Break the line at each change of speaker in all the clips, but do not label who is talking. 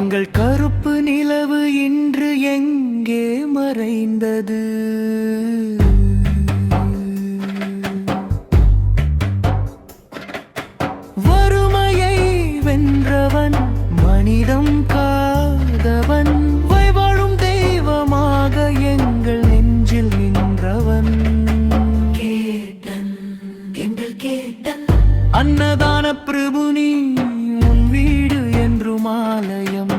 எங்கள் கருப்பு நிலவு இன்று எங்கே மறைந்தது? வறுமையை வென்றவன், மனிதம் காதவன், வாழும் தெய்வமாக எங்கள் நெஞ்சில் நின்றவன். அன்னதான பிரபு நீ, உன் வீடு என்றும் ஆலயம்.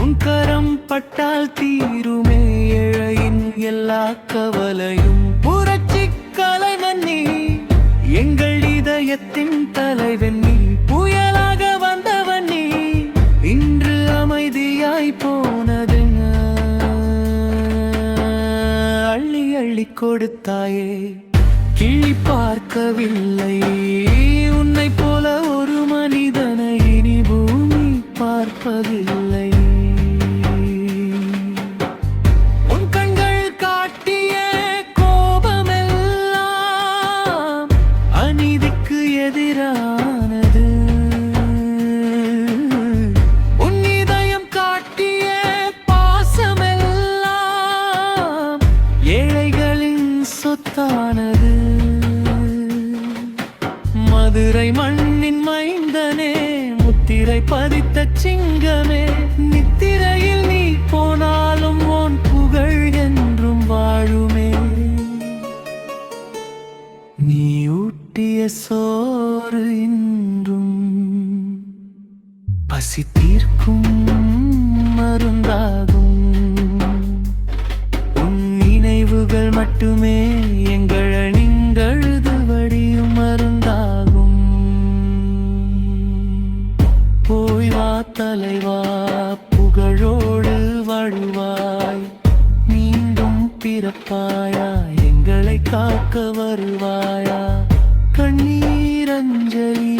உன் கரம் பட்டால் தீருமே ஏழையின் எல்லா கவலையும். புரட்சி கலைவன் நீ, எங்கள் இதயத்தின் தலைவன் நீ. புயலாக வந்தவன் நீ, இன்று அமைதியாய் போனது. அள்ளி அள்ளி கொடுத்தாயே, கிள்ளி பார்க்கவில்லை உன்னை போல ஒரு மனிதனை இனி பூமி பார்ப்பதில்லை. உன் கண்கள் காட்டிய கோபமெல்லாம் அநீதிக்கு எதிரானது. உன் இதயம் காட்டிய பாசமெல்லாம் ஏழைகளின் சொத்தானது. மதுரை மண்ணின் மைந்தனே, முத்திரை பதித்த சிங்கமே, நித்திரையில் நீ போனாலும் உன் புகழ் என்றும் வாழுமே. நீ ஊட்டிய சோறு இன்றும் பசி தீர்க்கும் மருந்தாகும். உன் நினைவுகள் மட்டுமே எங்கள் அணிந்தழுது வடியும் மருந்தாகும். போய் வா தலைவா, புகழோடு வாழுவாய், மீண்டும் பிறப்பாயா, எங்களை காக்க வருவாயா? கண்ணீரஞ்சலி